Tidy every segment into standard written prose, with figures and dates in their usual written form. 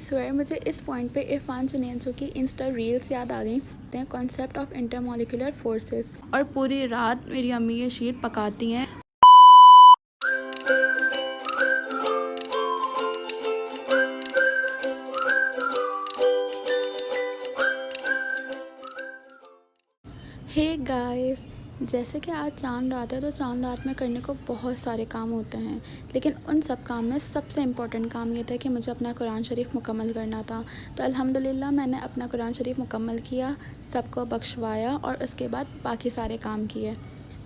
Swear मुझे इस point पे इरफान जुनैद की इंस्टा रील्स याद आ गई। कॉन्सेप्ट ऑफ इंटरमोलिकुलर फोर्सेस, और पूरी रात मेरी अम्मी ये शीट पकाती हैं। हे गाइस, जैसे कि आज चांद रात है तो चांद रात में करने को बहुत सारे काम होते हैं, लेकिन उन सब काम में सबसे इम्पोर्टेंट काम ये था कि मुझे अपना कुरान शरीफ मुकम्मल करना था। तो अल्हम्दुलिल्लाह मैंने अपना कुरान शरीफ मुकम्मल किया, सबको बख्शवाया और उसके बाद बाकी सारे काम किए।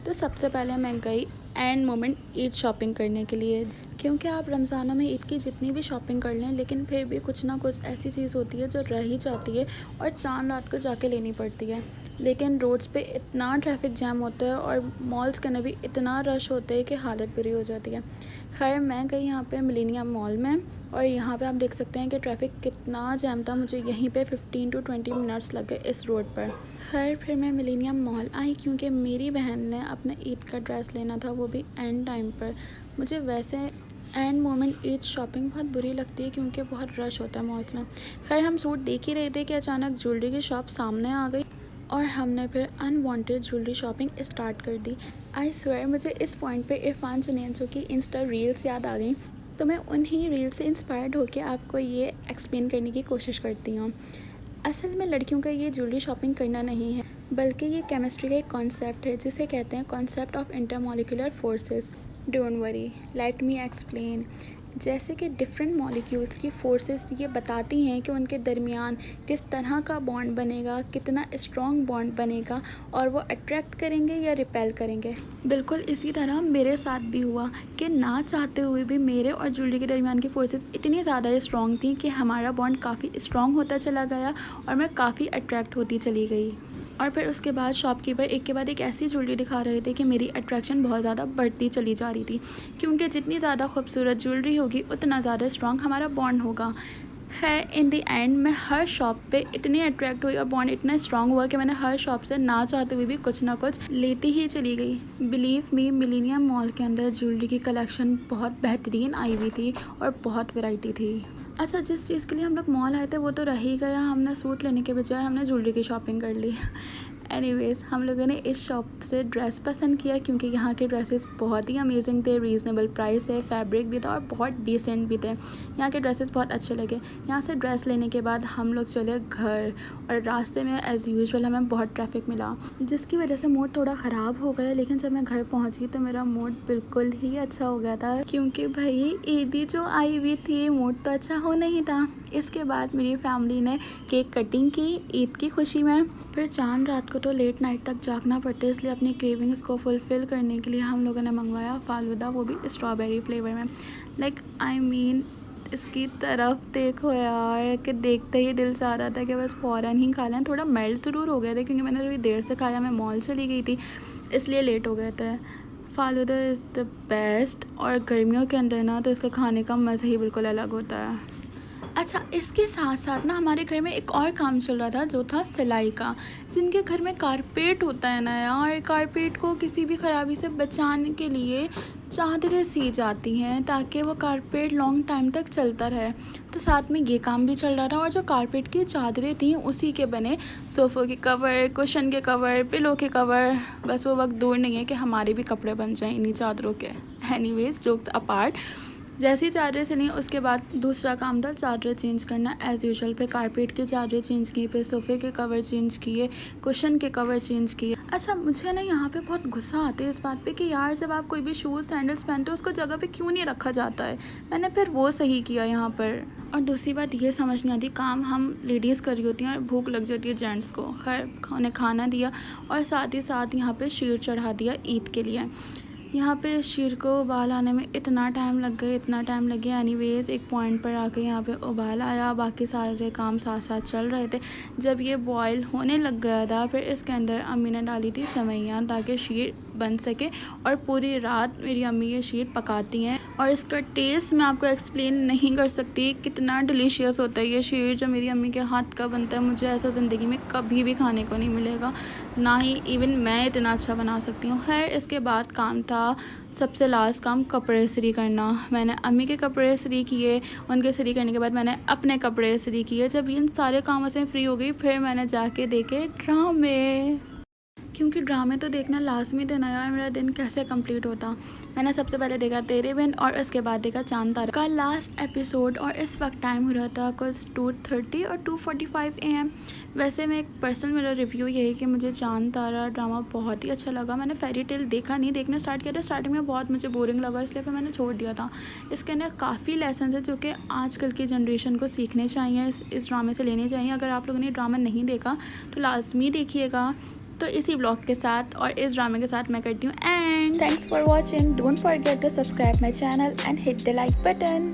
तो सबसे पहले मैं गई एंड मोमेंट ईद शॉपिंग करने के लिए, क्योंकि आप रमज़ानों में ईद की जितनी भी शॉपिंग कर लें लेकिन फिर भी कुछ ना कुछ ऐसी चीज़ होती है जो रह ही जाती है और चांद रात को जाके लेनी पड़ती है। लेकिन रोड्स पे इतना ट्रैफिक जैम होता है और मॉल्स के अंदर भी इतना रश होता है कि हालत बुरी हो जाती है। खैर मैं गई यहाँ पे मिलेनियम मॉल में, और यहाँ पे आप देख सकते हैं कि ट्रैफिक कितना जैम था। मुझे यहीं पे 15 to 20 मिनट्स लग गए इस रोड पर। खैर फिर मैं मिलेनियम मॉल आई, क्योंकि मेरी बहन ने अपने ईद का ड्रेस लेना था, वो भी एंड टाइम पर। मुझे वैसे एंड मोमेंट ईद शॉपिंग बहुत बुरी लगती है क्योंकि बहुत रश होता है मॉल्स में। खैर हम सूट देख ही रहे थे कि अचानक ज्वेलरी की शॉप सामने आ गई और हमने फिर अनवांटेड ज्वेलरी शॉपिंग स्टार्ट कर दी। आई स्वेयर मुझे इस पॉइंट पे इरफान जुनैद की इंस्टा रील्स याद आ गई, तो मैं उन्हीं रील्स से इंस्पायर्ड होकर आपको ये एक्सप्लेन करने की कोशिश करती हूँ। असल में लड़कियों का ये ज्वेलरी शॉपिंग करना नहीं है, बल्कि ये केमिस्ट्री का एक कॉन्सेप्ट है जिसे कहते हैं concept of intermolecular forces. Don't worry, let me explain. जैसे कि डिफरेंट मॉलिक्यूल्स की फोर्सेस ये बताती हैं कि उनके दरमियान किस तरह का बॉन्ड बनेगा, कितना स्ट्रॉन्ग बॉन्ड बनेगा, और वो अट्रैक्ट करेंगे या रिपेल करेंगे। बिल्कुल इसी तरह मेरे साथ भी हुआ कि ना चाहते हुए भी मेरे और जूली के दरमियान की फोर्सेस इतनी ज़्यादा स्ट्रॉन्ग थी कि हमारा बॉन्ड काफ़ी स्ट्रॉन्ग होता चला गया और मैं काफ़ी अट्रैक्ट होती चली गई। और फिर उसके बाद शॉपकीपर एक के बाद एक ऐसी ज्वेलरी दिखा रहे थे कि मेरी अट्रैक्शन बहुत ज़्यादा बढ़ती चली जा रही थी, क्योंकि जितनी ज़्यादा खूबसूरत ज्वेलरी होगी उतना ज़्यादा स्ट्रॉन्ग हमारा बॉन्ड होगा। है इन दी एंड मैं हर शॉप पे इतनी अट्रैक्ट हुई और बॉन्ड इतना स्ट्रॉन्ग हुआ कि मैंने हर शॉप से ना चाहते हुए भी कुछ ना कुछ लेती ही चली गई। बिलीव मी, मिलेनियम मॉल के अंदर ज्वेलरी की कलेक्शन बहुत बेहतरीन आई हुई थी और बहुत वैरायटी थी। अच्छा, जिस चीज़ के लिए हम लोग मॉल आए थे वो तो रह ही गया, हमने सूट लेने के बजाय हमने ज्वेलरी की शॉपिंग कर ली। एनीवेज़ हम लोगों ने इस शॉप से ड्रेस पसंद किया क्योंकि यहाँ के ड्रेसेस बहुत ही अमेजिंग थे, रीज़नेबल प्राइस है, फैब्रिक भी था और बहुत डिसेंट भी थे। यहाँ के ड्रेसेस बहुत अच्छे लगे। यहाँ से ड्रेस लेने के बाद हम लोग चले घर, और रास्ते में एज़ यूजुअल हमें बहुत ट्रैफिक मिला, जिसकी वजह से मूड थोड़ा ख़राब हो गया। लेकिन जब मैं घर पहुँची तो मेरा मूड बिल्कुल ही अच्छा हो गया था, क्योंकि भाई ईदी जो आई हुई थी, मूड तो अच्छा होना ही था। इसके बाद मेरी फैमिली ने केक कटिंग की ईद की खुशी में। फिर चांद रात को तो लेट नाइट तक जागना पड़ता है, इसलिए अपनी क्रेविंग्स को फुलफ़िल करने के लिए हम लोगों ने मंगवाया फ़ालूदा, वो भी स्ट्रॉबेरी फ्लेवर में। आई मीन इसकी तरफ देखो यार कि देखते ही दिल चाह रहा था कि बस फ़ौरन ही खा लें। थोड़ा मेल्ट ज़रूर हो गया था क्योंकि मैंने थोड़ी देर से खाया, मैं मॉल चली गई थी इसलिए लेट हो गए थे। फ़ालूदा इज़ द बेस्ट, और गर्मियों के अंदर ना तो इसका खाने का मज़ा ही बिल्कुल अलग होता है। अच्छा, इसके साथ साथ ना हमारे घर में एक और काम चल रहा था जो था सिलाई का। जिनके घर में कारपेट होता है ना यार, कारपेट को किसी भी ख़राबी से बचाने के लिए चादरें सी जाती हैं ताकि वो कारपेट लॉन्ग टाइम तक चलता रहे। तो साथ में ये काम भी चल रहा था, और जो कारपेट की चादरें थी उसी के बने सोफ़ों के कवर, कुशन के कवर, पिलो के कवर। बस वो वक्त दूर नहीं है कि हमारे भी कपड़े बन जाएं इन्हीं चादरों के। एनीवेज़, जोक्स अपार्ट, जैसी चादरें सिली उसके बाद दूसरा काम था चादरें चेंज करना एज़ यूजुअल। पे कारपेट की चादरें चेंज की, पे सोफ़े के कवर चेंज किए, कुशन के कवर चेंज किए। अच्छा, मुझे ना यहाँ पे बहुत गुस्सा आता है इस बात पे कि यार जब आप कोई भी शूज़ सैंडल्स पहनते हो उसको जगह पे क्यों नहीं रखा जाता है। मैंने फिर वो सही किया यहाँ पर। और दूसरी बात ये समझ नहीं आती, काम हम लेडीज़ कर रही होती हैं और भूख लग जाती है जेंट्स को। खैर उन्हें खाना दिया और साथ ही साथ यहाँ पर शीर चढ़ा दिया ईद के लिए। यहाँ पे शीर को उबाल आने में इतना टाइम लग गया एनीवेज़ एक पॉइंट पर आके यहाँ पे उबाल आया, बाकी सारे काम साथ साथ चल रहे थे। जब ये बॉयल होने लग गया था फिर इसके अंदर अम्मी ने डाली थी सेवइयाँ ताकि शीर बन सके। और पूरी रात मेरी अम्मी ये शीर पकाती हैं और इसका टेस्ट मैं आपको एक्सप्लेन नहीं कर सकती, कितना डिलीशियस होता है ये शीर जो मेरी अम्मी के हाथ का बनता है। मुझे ऐसा ज़िंदगी में कभी भी खाने को नहीं मिलेगा, ना ही इवन मैं इतना अच्छा बना सकती हूँ। खैर इसके बाद काम था, सबसे लास्ट काम कपड़े इस्त्री करना। मैंने अम्मी के कपड़े इस्त्री किए, उनके इस्त्री करने के बाद मैंने अपने कपड़े इस्त्री किए। जब इन सारे कामों से फ्री हो गई फिर मैंने जाके देखे ड्रामे, क्योंकि ड्रामे तो देखना लाजमी था ना यार, मेरा दिन कैसे कंप्लीट होता। मैंने सबसे पहले देखा तेरे बिन और उसके बाद देखा चांद तारा का लास्ट एपिसोड, और इस वक्त टाइम हो रहा था कुछ 2:30 और 2:45 AM। वैसे मैं एक पर्सनल मेरा रिव्यू ये है कि मुझे चांद तारा ड्रामा बहुत ही अच्छा लगा। मैंने फेरी टेल देखा नहीं, देखना स्टार्ट किया था, स्टार्टिंग में बहुत मुझे बोरिंग लगा, इसलिए फिर मैंने छोड़ दिया था। इसके अंदर काफ़ी लेसन है जो कि आजकल की जनरेशन को सीखने चाहिए, इस ड्रामे से लेने चाहिए। अगर आप लोगों ने ड्रामा नहीं देखा तो लाजमी देखिएगा। तो इसी ब्लॉग के साथ और इस ड्रामे के साथ मैं करती हूँ end. Thanks for watching, don't forget to subscribe my channel and hit the like button.